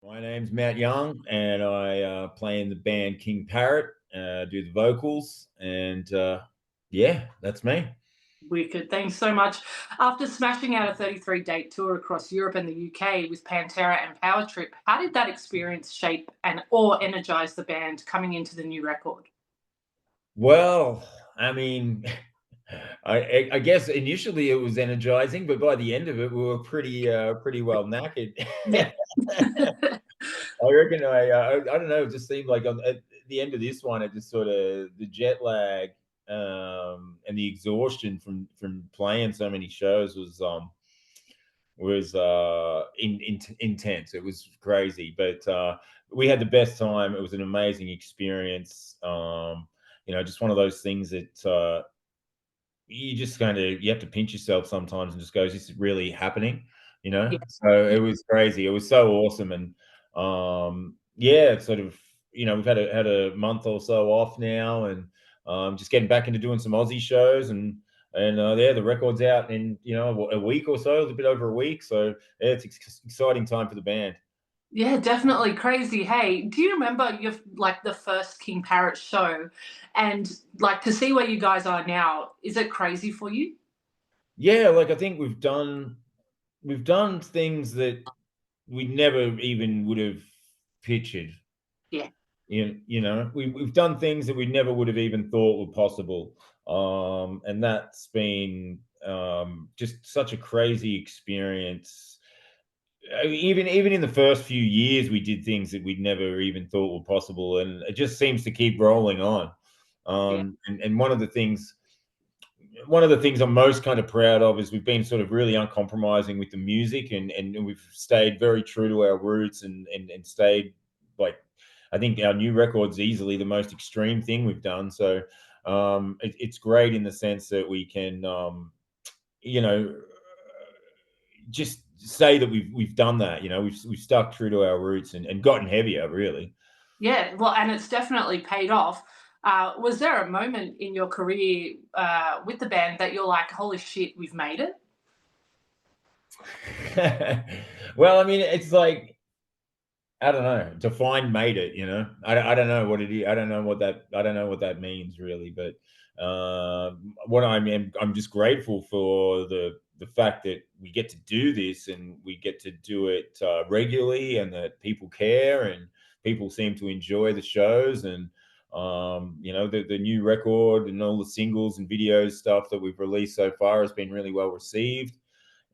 My name's Matt Young, and I play in the band King Parrot, do the vocals, and yeah, that's me. Wicked. Thanks so much. After smashing out a 33-date tour across Europe and the UK with Pantera and Power Trip, how did that experience shape and or energize the band coming into the new record? Well, I mean, I guess initially it was energizing, but by the end of it, we were pretty well knackered. Yeah. I reckon I don't know. It just seemed like at the end of this one, it just sort of the jet lag and the exhaustion from playing so many shows was intense. It was crazy, but we had the best time. It was an amazing experience. Just one of those things that you just you have to pinch yourself sometimes and just go, "Is this really happening?" Yeah. So it was crazy. It was so awesome, and yeah, it's sort of we've had a month or so off now, and just getting back into doing some Aussie shows, and yeah, the record's out in a week or so, a little bit over a week. So yeah, it's exciting time for the band. Yeah, definitely crazy. Hey, do you remember your like the first King Parrot show and like to see where you guys are now, is it crazy for you? Yeah, like I think we've done things that we never even would have pictured. Yeah. We've done things that we never would have even thought were possible, and that's been just such a crazy experience. Even in the first few years, we did things that we'd never even thought were possible, and it just seems to keep rolling on. Yeah. And one of the things I'm most kind of proud of is we've been sort of really uncompromising with the music, and we've stayed very true to our roots, and stayed like I think our new record's easily the most extreme thing we've done. So it's great in the sense that we can you know just say that we've done that. We've stuck true to our roots and gotten heavier, really. Yeah, well, and it's definitely paid off. Was there a moment in your career with the band that you're like, "Holy shit, we've made it"? Well, I mean, it's like I don't know. Define made it, I don't know what it is. I don't know what that means really, but what I mean, I'm just grateful for the fact that we get to do this and we get to do it regularly, and that people care and people seem to enjoy the shows, and the new record and all the singles and videos stuff that we've released so far has been really well received,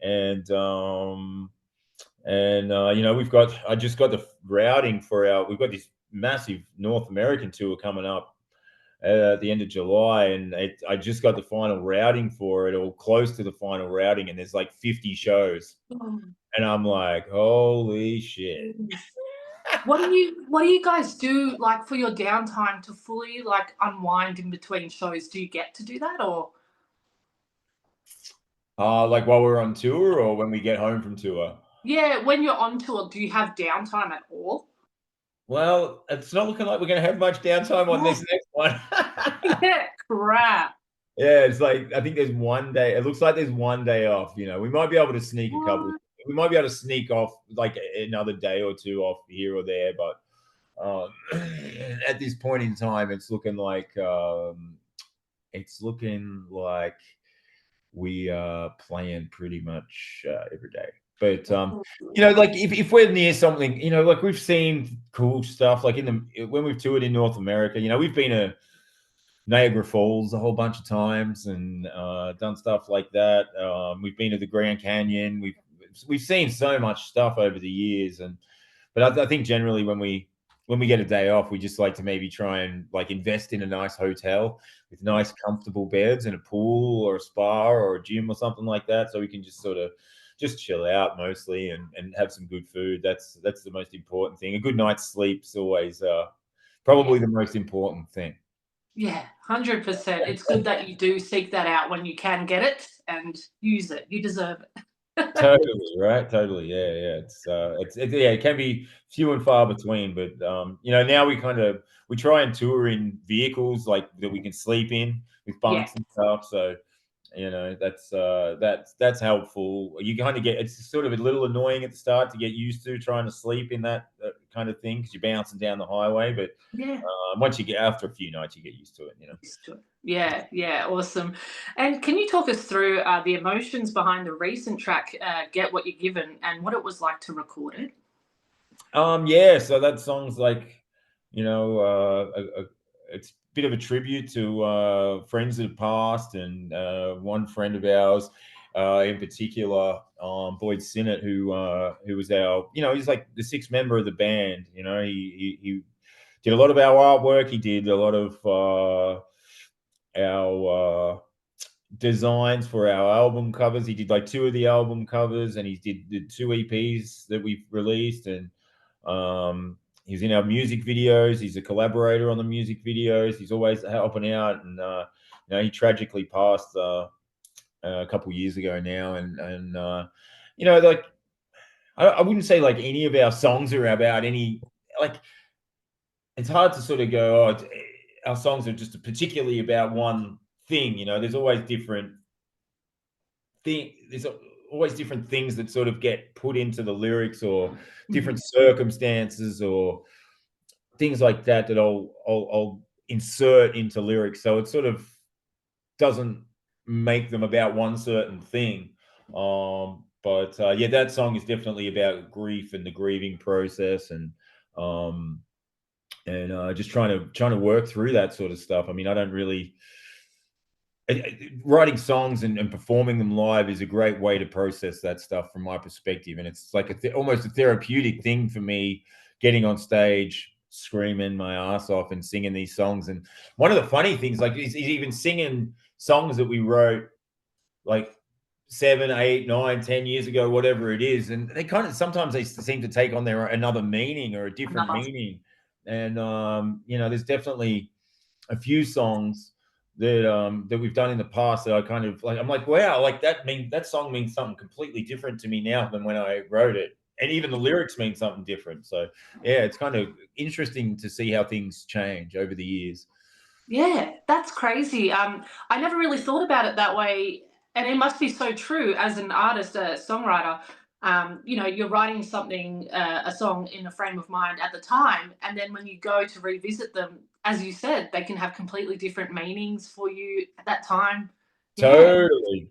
and I just got the routing for we've got this massive North American tour coming up at the end of July, and I just got the final routing for it, or close to the final routing, and there's like 50 shows, Oh, and I'm like, holy shit. goodness. What do you guys do like for your downtime to fully like unwind in between shows? Do you get to do that or Like while we're on tour or when we get home from tour? yeah, when you're on tour, do you have downtime at all? Well, it's not looking like we're going to have much downtime on this next one. Yeah, crap. Yeah, it's like I think there's one day. It looks like there's one day off. We might be able to sneak a couple. What? We might be able to sneak off like another day or two off here or there, but um, at this point in time, it's looking like we are playing pretty much every day. But like if we're near something, like we've seen cool stuff, like when we've toured in North America, we've been a Niagara Falls a whole bunch of times, and done stuff like that. We've been to the Grand Canyon. We've seen so much stuff over the years, but I think generally when we get a day off, we just like to maybe try and like invest in a nice hotel with nice comfortable beds and a pool or a spa or a gym or something like that, so we can just sort of just chill out mostly, and have some good food. That's the most important thing. A good night's sleep's always Yeah. probably the most important thing. Yeah, 100%. It's good that you do seek that out when you can get it and use it. You deserve it. Totally, right? Totally. Yeah, yeah. Yeah, it can be few and far between, but now we try and tour in vehicles like that we can sleep in with Yeah. bunks and stuff. So You know, that's helpful. You kind of get, it's sort of a little annoying at the start to get used to trying to sleep in that kind of thing because you're bouncing down the highway. But Yeah. once you get, after a few nights, you get used to it. You know. Used to it. Yeah, yeah, awesome. And can you talk us through the emotions behind the recent track, "Get What You're Given," and what it was like to record it? Yeah, so that song's like, you know, it's a bit of a tribute to friends that have passed, and one friend of ours, in particular, Boyd Sinnott, who was our, you know, he's like the sixth member of the band. You know, he did a lot of our artwork. He did a lot of our designs for our album covers. He did like two of the album covers, and he did the two EPs that we've released, and he's in our music videos. He's a collaborator on the music videos. He's always helping out, and you know, he tragically passed a couple years ago now, and you know, like I wouldn't say like any of our songs are about any, like, it's hard to sort of go, oh, our songs are just particularly about one thing. You know, there's always different there's always different things that sort of get put into the lyrics, or different circumstances, or things like that I'll insert into lyrics. So it sort of doesn't make them about one certain thing. But yeah, that song is definitely about grief and the grieving process, um, and just trying to work through that sort of stuff. I mean, I don't really writing songs and performing them live is a great way to process that stuff from my perspective, and it's like almost a therapeutic thing for me, getting on stage screaming my ass off and singing these songs. And one of the funny things, like, is even singing songs that we wrote like 7, 8, 9, 10 years ago, whatever it is, and they kind of sometimes they seem to take on their another meaning or a different Another. meaning. And you know, there's definitely a few songs that we've done in the past that I kind of like, I'm like, wow, like that song means something completely different to me now than when I wrote it. And even the lyrics mean something different. So yeah, it's kind of interesting to see how things change over the years. Yeah, that's crazy. I never really thought about it that way, and it must be so true as an artist, a songwriter. You know, you're writing something, a song in a frame of mind at the time, and then when you go to revisit them, as you said, they can have completely different meanings for you at that time. Yeah,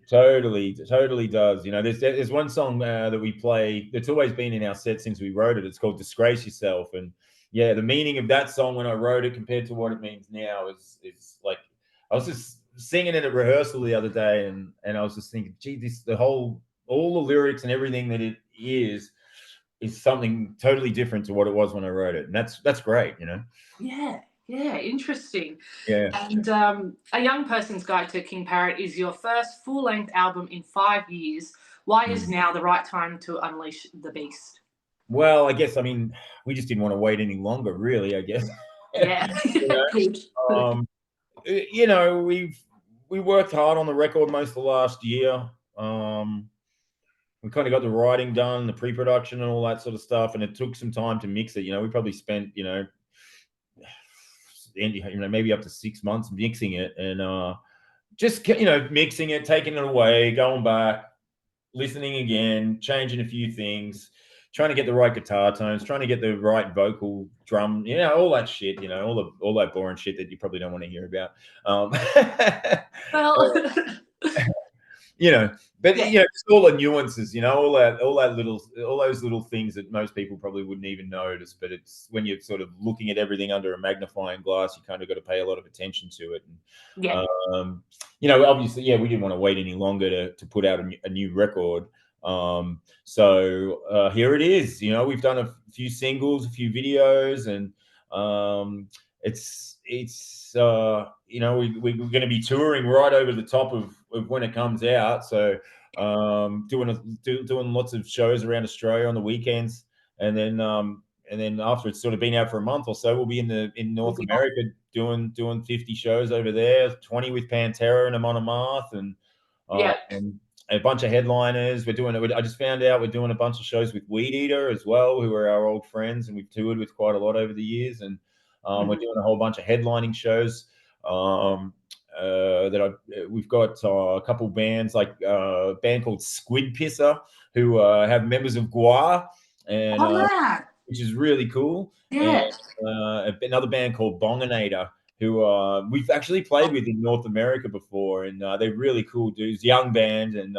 Totally does. You know, there's one song that we play that's always been in our set since we wrote it. It's called "Disgrace Yourself," and yeah, the meaning of that song when I wrote it compared to what it means now is like, I was just singing it at rehearsal the other day, and I was just thinking, gee, this all the lyrics and everything that it is something totally different to what it was when I wrote it, and that's great. You know. yeah, yeah. Interesting. Yeah. And A Young Person's Guide to King Parrot is your first full length album in 5 years. Why is Mm. now the right time to unleash the beast? Well, I guess, I mean, we just didn't want to wait any longer, really, I guess. Yeah, You know? good. You know, we worked hard on the record most of the last year. We kind of got the writing done, the pre-production and all that sort of stuff, and it took some time to mix it. You know, we probably spent, maybe up to 6 months mixing it, and just, mixing it, taking it away, going back, listening again, changing a few things, trying to get the right guitar tones, trying to get the right vocal drum, all that shit, all that boring shit that you probably don't want to hear about. Well, you know, but yeah, just all the nuances, all those little things that most people probably wouldn't even notice. But it's when you're sort of looking at everything under a magnifying glass, you kind of got to pay a lot of attention to it. yeah, Obviously, yeah, we didn't want to wait any longer to put out a new record. So here it is. We've done a few singles, a few videos, and we're going to be touring right over the top of when it comes out. So doing lots of shows around Australia on the weekends, and then after it's sort of been out for a month or so, we'll be in North America doing 50 shows over there, 20 with Pantera and a Monomath, and yeah. a bunch of headliners. I just found out we're doing a bunch of shows with Weed Eater as well, who are our old friends, and we've toured with quite a lot over the years. And we're doing a whole bunch of headlining shows. we've got a couple bands, like a band called Squid Pisser, who have members of Gua, and which is really cool. Yeah. And another band called Bonginator, who we've actually played with in North America before, and they're really cool dudes, young band, and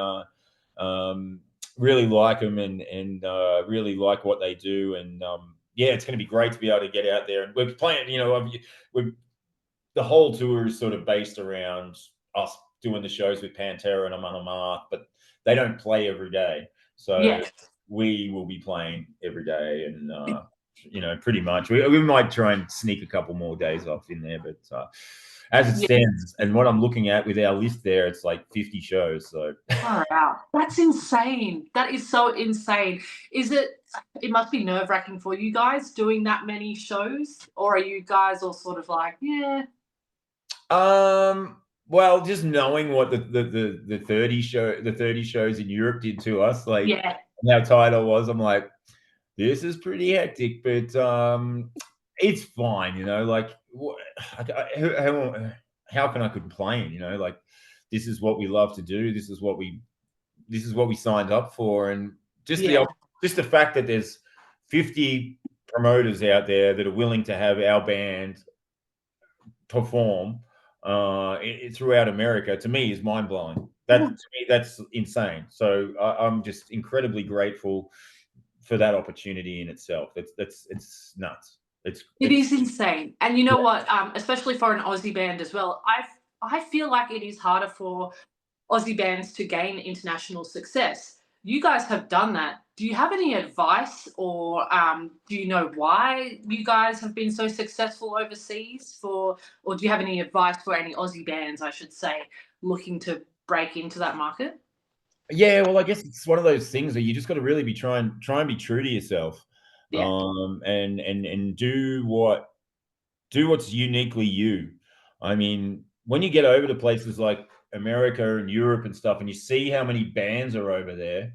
really like them, and really like what they do, and yeah, it's going to be great to be able to get out there. And we're playing, the whole tour is sort of based around us doing the shows with Pantera and Amon Amarth, but they don't play every day. So we will be playing every day, and pretty much we might try and sneak a couple more days off in there, but as it stands, and what I'm looking at with our list there, it's like 50 shows. So wow, that's insane. That is so insane. It must be nerve-wracking for you guys doing that many shows, or are you guys all sort of like, yeah? Well, just knowing what the 30 shows in Europe did to us, like how tired I was, I'm like, this is pretty hectic, but it's fine, like how can I complain, like this is what we love to do, this is what we signed up for, and just the fact that there's 50 promoters out there that are willing to have our band perform throughout America, to me, is mind-blowing. To me, that's insane. So I'm just incredibly grateful for that opportunity in itself. It's nuts. It is insane. And you know what? Especially for an Aussie band as well, I feel like it is harder for Aussie bands to gain international success. You guys have done that. Do you have any advice, or do you know why you guys have been so successful overseas? Or do you have any advice for any Aussie bands, I should say, looking to break into that market? Yeah, well, I guess it's one of those things that you just got to really try and be true to yourself, and do what's uniquely you. I mean, when you get over to places like America and Europe and stuff, and you see how many bands are over there,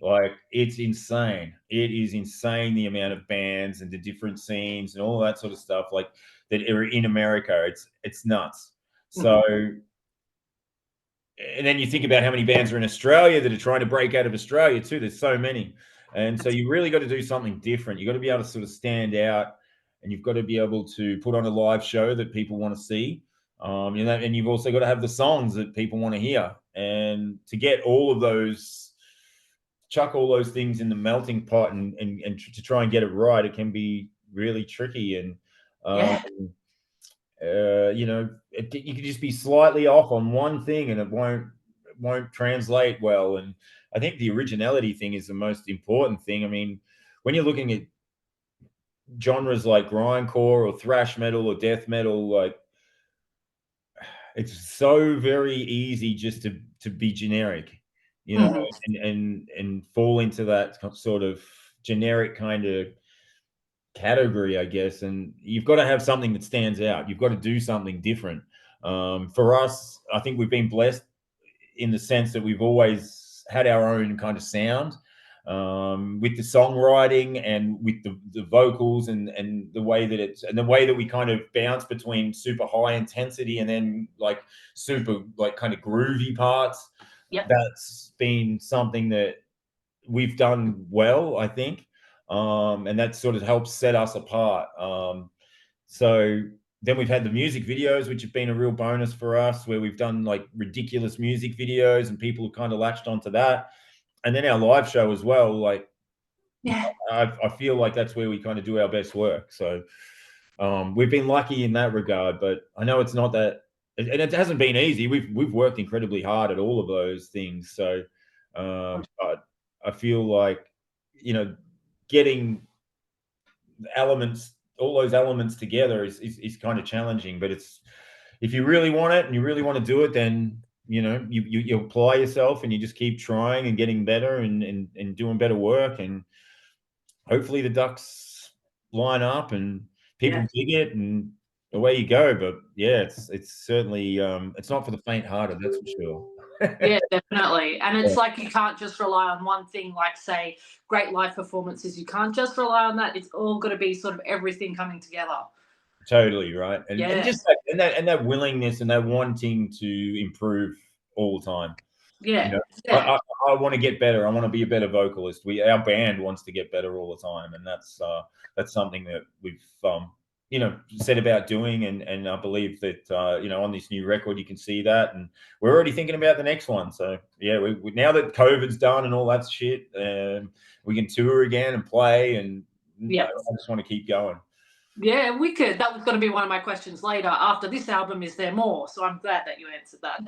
like, it's insane. It is insane, the amount of bands and the different scenes and all that sort of stuff, like, that are in America. It's nuts. So, and then you think about how many bands are in Australia that are trying to break out of Australia too. There's so many. And so you really got to do something different. You got to be able to sort of stand out, and you've got to be able to put on a live show that people want to see. And you've also got to have the songs that people want to hear. And to get all of those, chuck all those things in the melting pot and to try and get it right, it can be really tricky. And you could just be slightly off on one thing, and it won't translate well. And I think the originality thing is the most important thing. I mean, when you're looking at genres like grindcore or thrash metal or death metal, like, it's so very easy just to be generic, and fall into that sort of generic kind of category, I guess. And you've got to have something that stands out. You've got to do something different. For us, I think we've been blessed in the sense that we've always had our own kind of sound, with the songwriting and with the vocals, and the way that we kind of bounce between super high intensity and then like super like kind of groovy parts. That's been something that we've done well, I think. And that sort of helps set us apart. So then we've had the music videos, which have been a real bonus for us, where we've done like ridiculous music videos and people have kind of latched onto that. And then our live show as well. Like, I feel like that's where we kind of do our best work. So we've been lucky in that regard, but I know it's not that, and it hasn't been easy. We've worked incredibly hard at all of those things. So, but I feel like, getting all those elements together is kind of challenging. But if you really want it and you really want to do it, then you apply yourself and you just keep trying and getting better and doing better work, and hopefully the ducks line up and people dig it, and away you go. But yeah, it's certainly it's not for the faint-hearted, that's for sure. Yeah, definitely. And it's like you can't just rely on one thing, like, say, great live performances. You can't just rely on that. It's all got to be sort of everything coming together. Totally right, and Yeah, just that willingness and that wanting to improve all the time. You yeah, know, yeah. I want to get better. I want to be a better vocalist. Our band wants to get better all the time, and that's something that we've said about doing, and I believe that on this new record you can see that, and we're already thinking about the next one. So yeah, we now that COVID's done and all that shit, we can tour again and play, and Yeah. I just want to keep going. Yeah, wicked. That was going to be one of my questions later. After this album, is there more? So I'm glad that you answered that.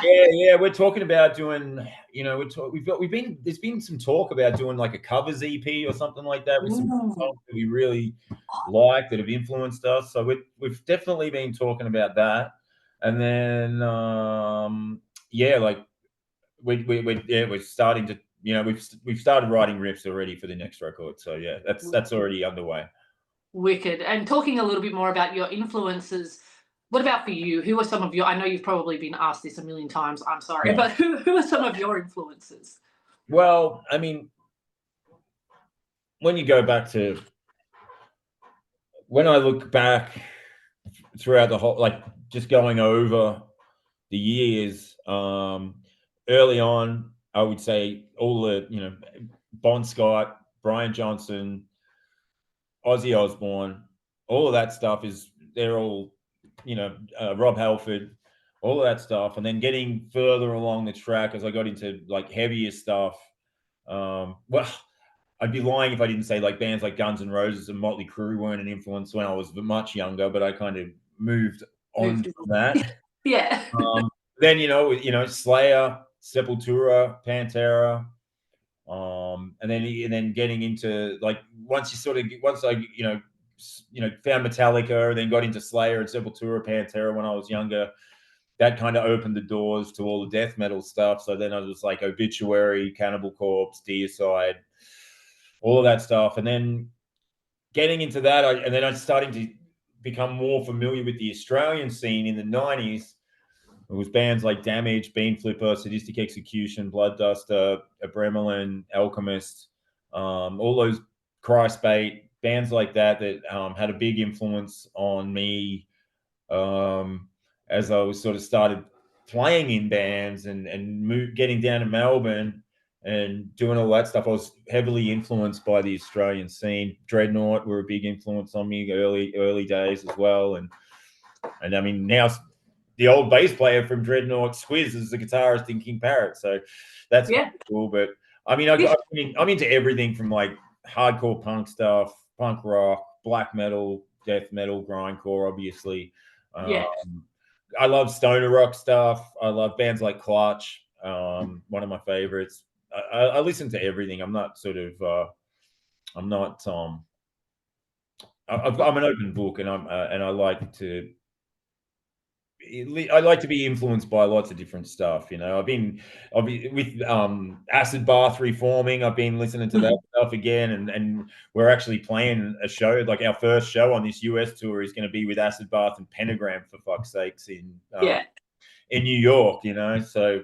Yeah, we're talking about doing. There's been some talk about doing like a covers EP or something like that with some songs that we really like that have influenced us. So we've definitely been talking about that, and then like we're starting to we've started writing riffs already for the next record. So yeah, that's already underway. Wicked. And talking a little bit more about your influences, what about for you? Who are some of your, I know you've probably been asked this a million times, I'm sorry, Yeah. but who are some of your influences? Well, I mean, when you go back to when I look back throughout the whole, like just going over the years, early on, I would say all the, Bon Scott, Brian Johnson, Ozzy Osbourne, all of that stuff they're all, Rob Halford, all of that stuff. And then getting further along the track as I got into like heavier stuff. Well, I'd be lying if I didn't say like bands like Guns N' Roses and Motley Crue weren't an influence when I was much younger, but I kind of moved on from that. Yeah. Then Slayer, Sepultura, Pantera, and then getting into like once I found Metallica, then got into Slayer and Sepultura, Pantera when I was younger. That kind of opened the doors to all the death metal stuff. So then I was like Obituary, Cannibal Corpse, Deicide, all of that stuff. And then getting into that, I started to become more familiar with the Australian scene in the 90s. It was bands like Damage, Bean Flipper, Sadistic Execution, Bloodduster, Abremelin, Alchemist, all those Christbait, bands like that had a big influence on me as I was sort of started playing in bands and getting down to Melbourne and doing all that stuff. I was heavily influenced by the Australian scene. Dreadnought were a big influence on me early days as well, and I mean now the old bass player from Dreadnought, Squiz, is the guitarist in King Parrot, so that's cool. But I mean, I'm into everything from like hardcore punk stuff, punk rock, black metal, death metal, grindcore, obviously. I love stoner rock stuff. I love bands like Clutch, one of my favorites. I listen to everything. I'm not sort of, I'm not, I'm an open book, and I like to be influenced by lots of different stuff. I've been with Acid Bath reforming. I've been listening to that stuff again, and we're actually playing a show. Like our first show on this US tour is going to be with Acid Bath and Pentagram, for fuck's sakes, in New York. So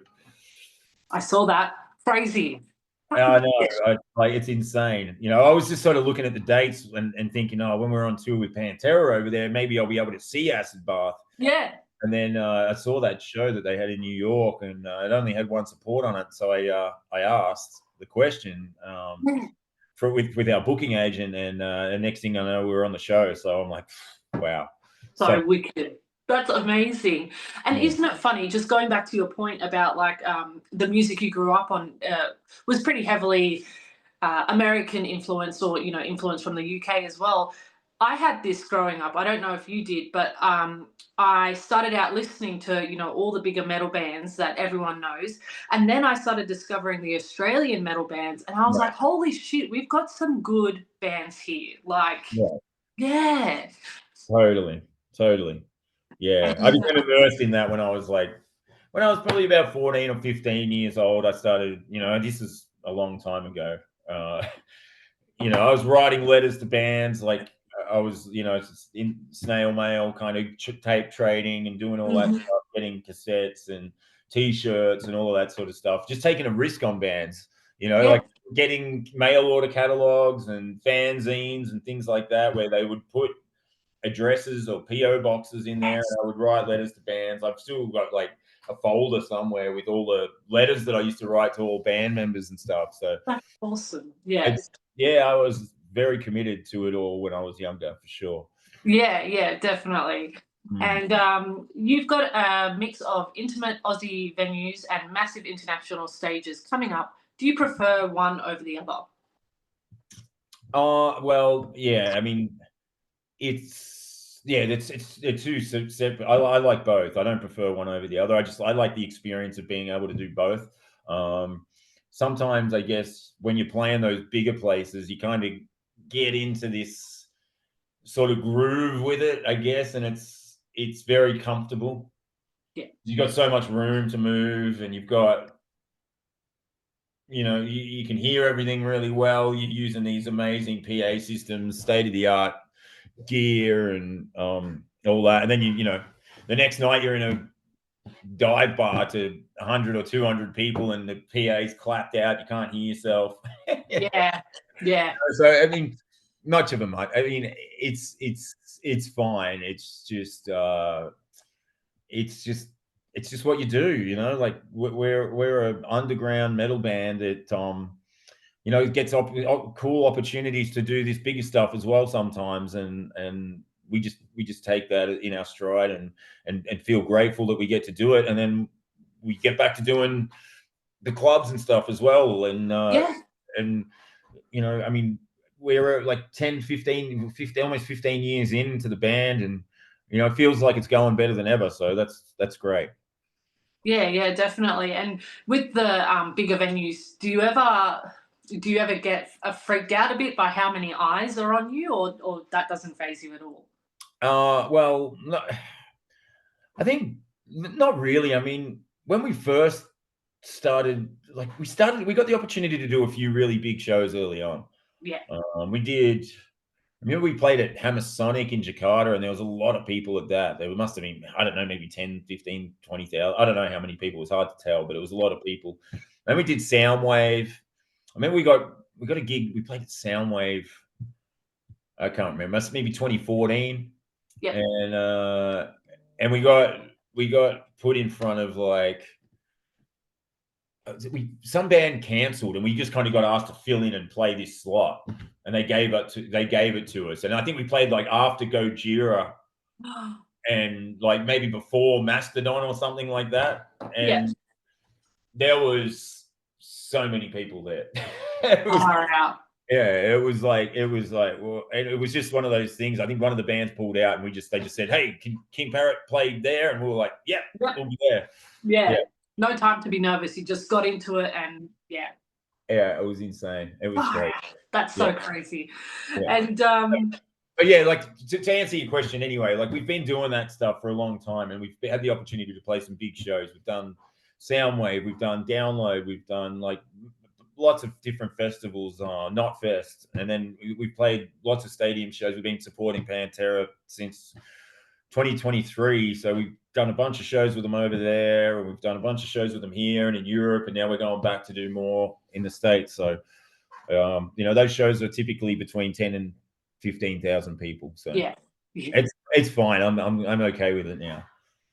I saw that. Crazy. I know, it's insane. I was just sort of looking at the dates and thinking, oh, when we're on tour with Pantera over there, maybe I'll be able to see Acid Bath. Yeah. And then I saw that show that they had in New York, and it only had one support on it. So I asked the question with our booking agent, and next thing I know, we were on the show. So I'm like, wow, So wicked. That's amazing. And isn't it funny, just going back to your point about like the music you grew up on was pretty heavily American influence, or influence from the UK as well. I had this growing up. I don't know if you did, but I started out listening to all the bigger metal bands that everyone knows, and then I started discovering the Australian metal bands, and I was like, holy shit, we've got some good bands here. Like, yeah, totally. Yeah, I became immersed in that when I was probably about 14 or 15 years old. I started, this is a long time ago. I was writing letters to bands, like I was, in snail mail kind of tape trading and doing all that stuff, getting cassettes and T-shirts and all of that sort of stuff. Just taking a risk on bands, like getting mail order catalogs and fanzines and things like that, where they would put addresses or PO boxes in there, and I would write letters to bands. I've still got like a folder somewhere with all the letters that I used to write to all band members and stuff. So That's awesome. Yeah. I was very committed to it all when I was younger, for sure. Yeah, definitely. Mm. And you've got a mix of intimate Aussie venues and massive international stages coming up. Do you prefer one over the other? Well, yeah. I mean, it's two separate. I like both. I don't prefer one over the other. I like the experience of being able to do both. Sometimes I guess when you're playing those bigger places, you kind of get into this sort of groove with it, I guess, and it's very comfortable. Yeah. You've got so much room to move, and you've got, you can hear everything really well. You're using these amazing PA systems, state of the art gear, and all that. And then the next night you're in a dive bar to 100 or 200 people, and the PA's clapped out. You can't hear yourself. Yeah. So I mean, much of a much. I mean, it's fine. It's just what you do. Like we're an underground metal band that gets cool opportunities to do this bigger stuff as well sometimes, and we just take that in our stride and feel grateful that we get to do it, and then we get back to doing the clubs and stuff as well, and I mean, we're like 10 15 almost 15 years into the band, and it feels like it's going better than ever, so that's great. Yeah, definitely. And with the bigger venues, do you ever get freaked out a bit by how many eyes are on you, or that doesn't phase you at all? Well, no, I think not really. I mean, when we first started, we got the opportunity to do a few really big shows early on. Yeah. We did. I remember we played at Hammersonic in Jakarta, and there was a lot of people at that. There must have been, I don't know, maybe 10, 15, 20,000. I don't know how many people. It was hard to tell, but it was a lot of people. Then we did Soundwave. I remember we got a gig. We played at Soundwave. I can't remember. Maybe 2014. Yeah. And we got put in front of like some band cancelled, and we just kind of got asked to fill in and play this slot, and they gave it to us, and I think we played like after Gojira and like maybe before Mastodon or something like that, and there was so many people there. It was, it was like well, and it was just one of those things. I think one of the bands pulled out, and they just said, "Hey, King Parrot played there," and we were like, "Yeah, we'll be there." Yeah. No time to be nervous. You just got into it, and yeah, it was insane. It was great. That's so crazy. Yeah. And but yeah, like to answer your question anyway, like we've been doing that stuff for a long time, and we've had the opportunity to play some big shows. We've done Soundwave, we've done Download, we've done like lots of different festivals, Not Fest, and then we've played lots of stadium shows. We've been supporting Pantera since 2023, so we've done a bunch of shows with them over there, and we've done a bunch of shows with them here and in Europe, and now we're going back to do more in the States. So those shows are typically between 10 and 15,000 people, so it's fine. I'm okay with it now.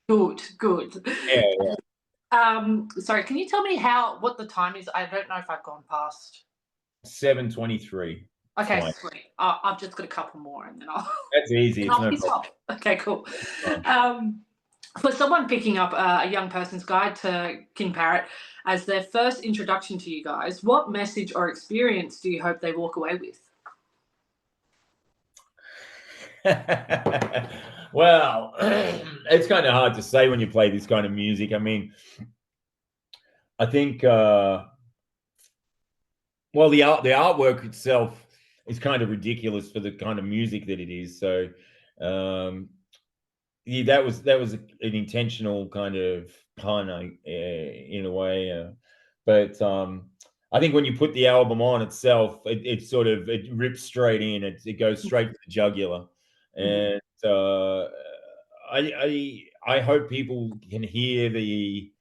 Good. Yeah. Sorry, can you tell me what the time is? I don't know if I've gone past 7:23. Okay, sweet. I've just got a couple more, and then I'll. That's easy. It's no problem. Okay, cool. For someone picking up a young person's guide to King Parrot as their first introduction to you guys, what message or experience do you hope they walk away with? Well, it's kind of hard to say when you play this kind of music. I mean, I think, well, the artwork itself is kind of ridiculous for the kind of music that it is. So, that was an intentional kind of pun, in a way. But I think when you put the album on itself, it rips straight in. It goes straight to the jugular, and I hope people can hear the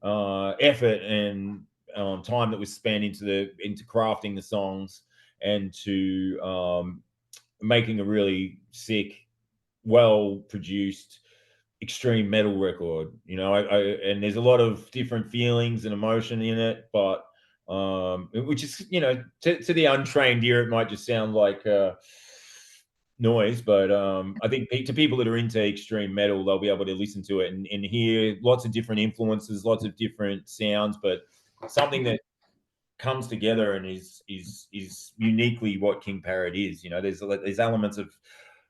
effort and time that was spent into crafting the songs and to making a really sick well produced extreme metal record. You know, and there's a lot of different feelings and emotion in it, but which is, you know, to the untrained ear, it might just sound like noise, but I think to people that are into extreme metal, they'll be able to listen to it and hear lots of different influences, lots of different sounds, but something that comes together and is uniquely what King Parrot is. You know, there's elements of,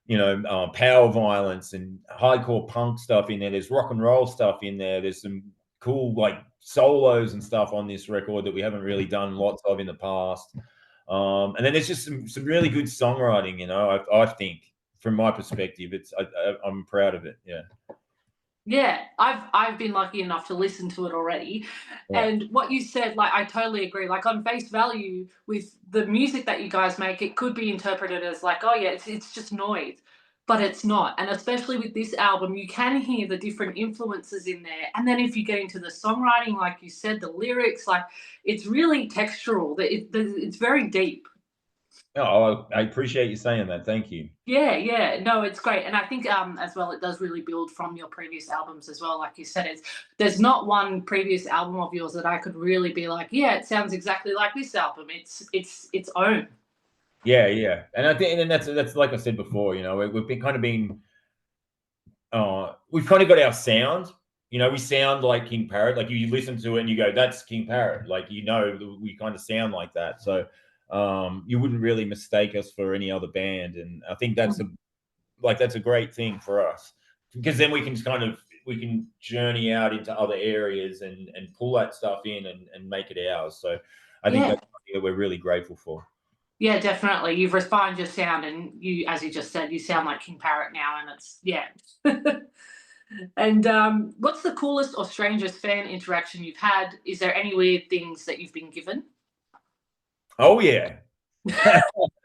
you know, power violence and hardcore punk stuff in there. There's rock and roll stuff in there. There's some cool like solos and stuff on this record that we haven't really done lots of in the past. And then there's just some really good songwriting. You know, I think from my perspective, I'm proud of it. Yeah. Yeah, I've been lucky enough to listen to it already. Yeah. And what you said, like, I totally agree. Like, on face value, with the music that you guys make, it could be interpreted as like, oh yeah, it's just noise, but it's not. And especially with this album, you can hear the different influences in there. And then if you get into the songwriting, like you said, the lyrics, like, it's really textural. It's very deep. Oh, I appreciate you saying that. Thank you. Yeah. No, it's great. And I think as well, it does really build from your previous albums as well. Like you said, there's not one previous album of yours that I could really be like, yeah, it sounds exactly like this album. It's its own. Yeah. And I think, and that's like I said before, you know, we've been we've kind of got our sound. You know, we sound like King Parrot. Like you listen to it and you go, that's King Parrot. Like, you know, we kind of sound like that. So you wouldn't really mistake us for any other band. And I think that's a great thing for us, because then we can journey out into other areas and pull that stuff in and make it ours. So I think that's something that we're really grateful for. Yeah, definitely. You've refined your sound, and you, as you just said, you sound like King Parrot now, and it's yeah. And what's the coolest or strangest fan interaction you've had? Is there any weird things that you've been given? Oh yeah.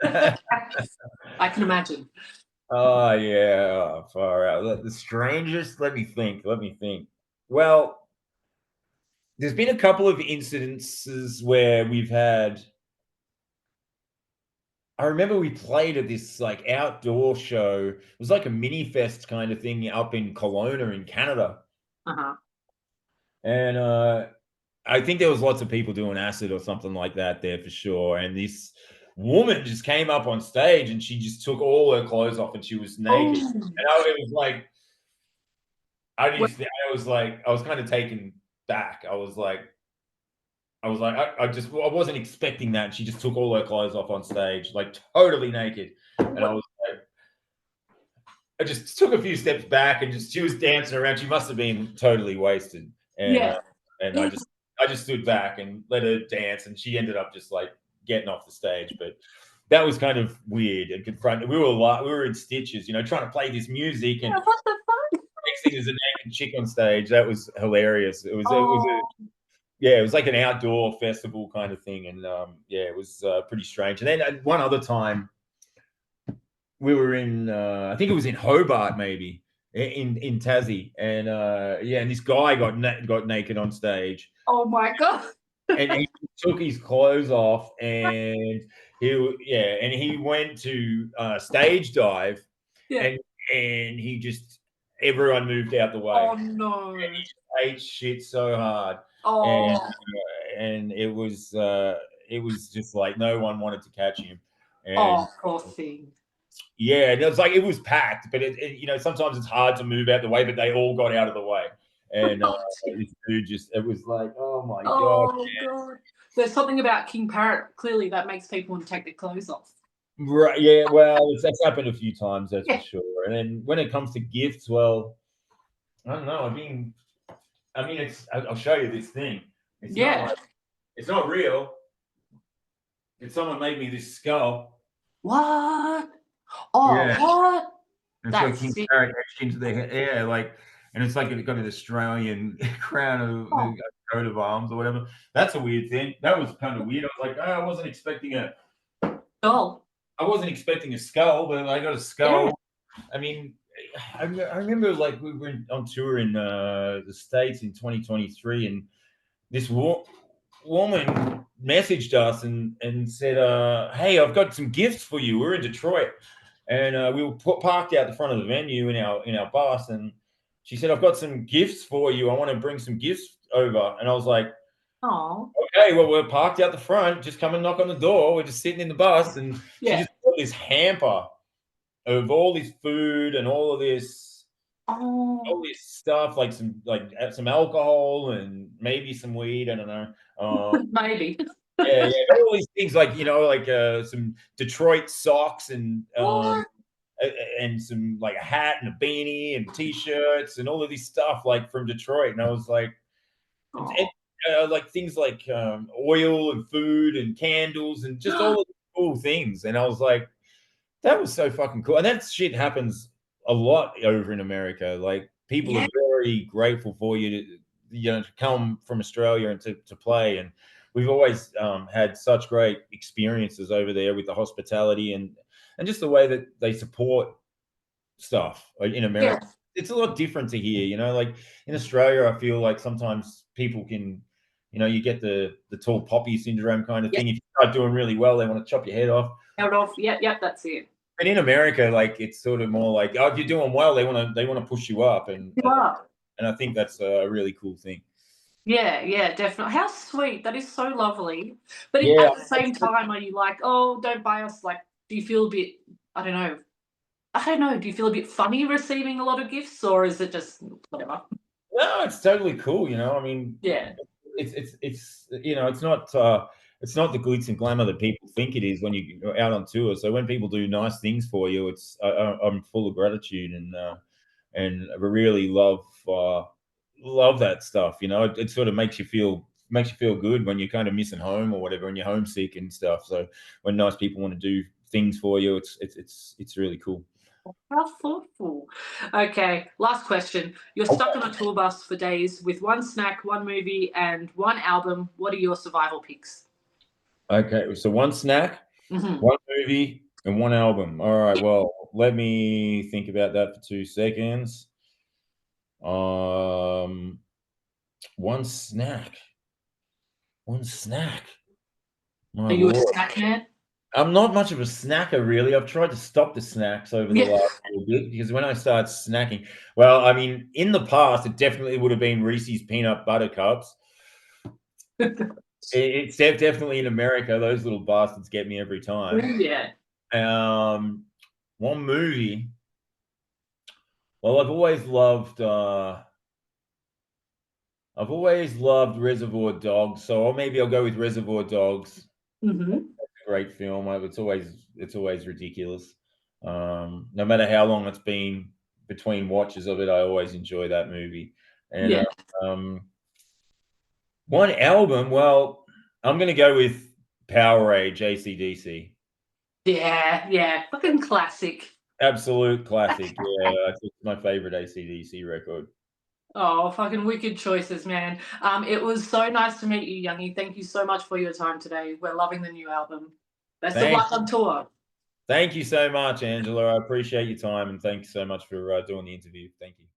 I can imagine. Oh yeah, far out. The strangest. Let me think. Well, there's been a couple of incidences where we've had. I remember we played at this like outdoor show. It was like a mini fest kind of thing up in Kelowna in Canada. Uh-huh. And I think there was lots of people doing acid or something like that there for sure. And this woman just came up on stage and she just took all her clothes off and she was naked. Oh. And it was like, I was kind of taken back. I wasn't expecting that. She just took all her clothes off on stage, like totally naked. And I was like, I just took a few steps back and she was dancing around. She must have been totally wasted. And and I just stood back and let her dance, and she ended up just like getting off the stage. But that was kind of weird and confronting. We were in stitches, you know, trying to play this music, and what the fuck? next thing is a naked chick on stage. That was hilarious. It was like an outdoor festival kind of thing, and it was pretty strange. And then one other time, we were in, I think it was in Hobart, maybe in Tassie, and and this guy got naked on stage. Oh my god! And he took his clothes off, and he went to stage dive, and everyone moved out the way. Oh no! And he just ate shit so hard. Oh. And it was just like no one wanted to catch him. And poor thing. yeah, and it was packed, but you know, sometimes it's hard to move out the way, but they all got out of the way. And this dude it was like, oh my god. There's something about King Parrot clearly that makes people want to take their clothes off. Right, yeah, well, that's happened a few times, that's for sure. And then when it comes to gifts, well, I don't know. I'll show you this thing. It's not real. Someone made me this skull. What? Oh, yeah. What? That's King Parrot etched into their head. Yeah, and it's like it got an Australian crown of the coat of arms or whatever. That's a weird thing. That was kind of weird. I was like, I wasn't expecting a skull. I wasn't expecting a skull, but I got a skull. Yeah. I mean, I remember like we were on tour in the States in 2023, and this woman messaged us and said, hey, I've got some gifts for you. We're in Detroit. and we were parked out the front of the venue in our bus, and she said, "I've got some gifts for you. I want to bring some gifts over." And I was like, Oh, "Okay, well, we're parked out the front. Just come and knock on the door. We're just sitting in the bus." And she yeah. just put this hamper of all this food and all this Oh, stuff, like some alcohol and maybe some weed. I don't know. maybe. Yeah, all these things, like, like some Detroit socks What? and some, like, a hat and a beanie and t-shirts and all of this stuff, like, from Detroit. And I was like, and Oh, like things like oil and food and candles and just all of the cool things. And I was like, that was so fucking cool. And that shit happens a lot over in America. Like, people yeah. are very grateful for you to come from Australia and to play. And we've always had such great experiences over there with the hospitality and just the way that they support stuff in Yeah. America. It's a lot different to here, like in Australia, I feel like sometimes people can, you get the tall poppy syndrome kind of Yeah. thing. If you start doing really well, they want to chop your head off. Out of. Yep. Yep. That's it. But in America, like, it's sort of more like, oh, if you're doing well, they want to push you up, and You are. and I think that's a really cool thing. Yeah, yeah, definitely. How sweet. That is so lovely. But Yeah, at the same time, are you like, oh, don't buy us? Like, do you feel a bit, I don't know. I don't know. Do you feel a bit funny receiving a lot of gifts, or is it just whatever? no, it's totally cool. I mean, Yeah. it's not the glitz and glamour that people think it is when you go out on tour. So when people do nice things for you, I'm full of gratitude, and I really love that stuff. It sort of makes you feel good when you're kind of missing home or whatever, and you're homesick and stuff. So when nice people want to do things for you, it's really cool. How thoughtful. Okay, last question. You're stuck on a tour bus for days with one snack, one movie, and one album. What are your survival picks? Okay, so one snack, Hmm. one movie, and one album. All right, well, let me think about that for 2 seconds. Um, one snack. One snack. My Are you a lord. snack man? I'm not much of a snacker, really. I've tried to stop the snacks over the Yeah. last little bit, because when I start snacking, well, I mean, in the past, it definitely would have been Reese's peanut butter cups. It's definitely in America. Those little bastards get me every time. Yeah. Um, One movie. Well, I've always loved Reservoir Dogs, so maybe I'll go with Reservoir Dogs. Hmm. Great film. It's always ridiculous. No matter how long it's been between watches of it, I always enjoy that movie. And Yeah. um, one album, well, I'm gonna go with Powerade, AC/DC. Yeah. Yeah. Fucking classic. Absolute classic. Yeah, it's my favorite AC/DC record. Oh, fucking wicked choices, man. It was so nice to meet you, Youngie. Thank you so much for your time today. We're loving the new album. Best of Thank, luck on tour. thank you so much, Angela. I appreciate your time, and thank you so much for doing the interview. Thank you.